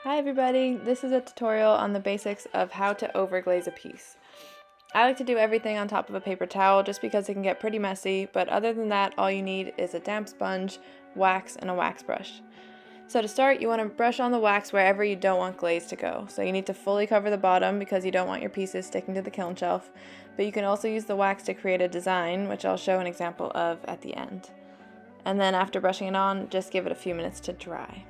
Hi everybody, this is a tutorial on the basics of how to overglaze a piece. I like to do everything on top of a paper towel just because it can get pretty messy, but other than that, all you need is a damp sponge, wax, and a wax brush. So to start, you want to brush on the wax wherever you don't want glaze to go. So you need to fully cover the bottom because you don't want your pieces sticking to the kiln shelf, but you can also use the wax to create a design, which I'll show an example of at the end. And then after brushing it on, just give it a few minutes to dry.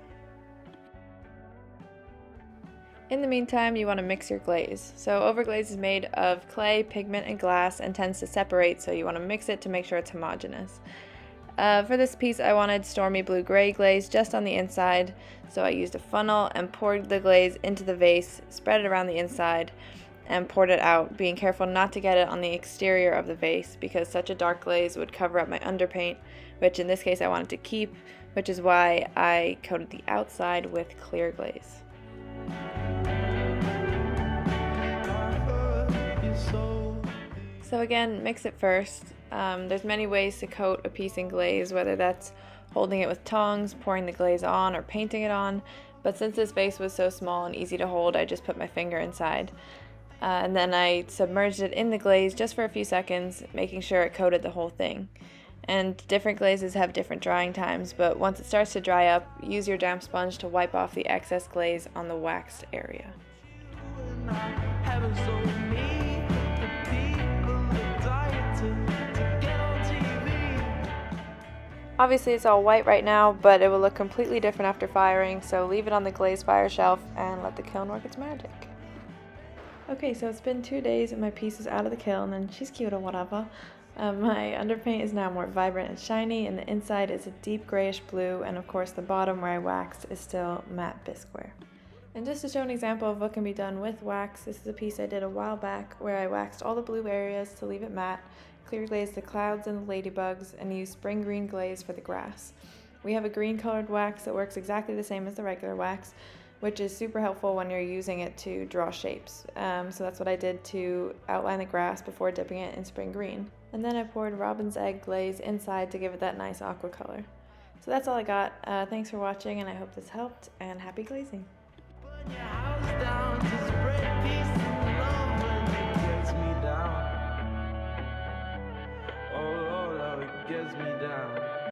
In the meantime, you want to mix your glaze. So overglaze is made of clay, pigment, and glass and tends to separate, so you want to mix it to make sure it's homogeneous. For this piece, I wanted stormy blue-gray glaze just on the inside, so I used a funnel and poured the glaze into the vase, spread it around the inside, and poured it out, being careful not to get it on the exterior of the vase because such a dark glaze would cover up my underpaint, which in this case I wanted to keep, which is why I coated the outside with clear glaze. So again, mix it first. There's many ways to coat a piece in glaze, whether that's holding it with tongs, pouring the glaze on, or painting it on. But since this vase was so small and easy to hold, I just put my finger inside. And then I submerged it in the glaze just for a few seconds, making sure it coated the whole thing. And different glazes have different drying times, but once it starts to dry up, use your damp sponge to wipe off the excess glaze on the waxed area. Obviously it's all white right now, but it will look completely different after firing, so leave it on the glazed fire shelf and let the kiln work its magic. Okay, so it's been 2 days and my piece is out of the kiln and she's cute or whatever. My underpaint is now more vibrant and shiny, and the inside is a deep grayish blue, and of course the bottom where I waxed is still matte bisque ware. And just to show an example of what can be done with wax, this is a piece I did a while back where I waxed all the blue areas to leave it matte, clear glazed the clouds and the ladybugs, and used spring green glaze for the grass. We have a green colored wax that works exactly the same as the regular wax, which is super helpful when you're using it to draw shapes. So that's what I did to outline the grass before dipping it in spring green. And then I poured robin's egg glaze inside to give it that nice aqua color. So that's all I got. Thanks for watching, and I hope this helped, and happy glazing.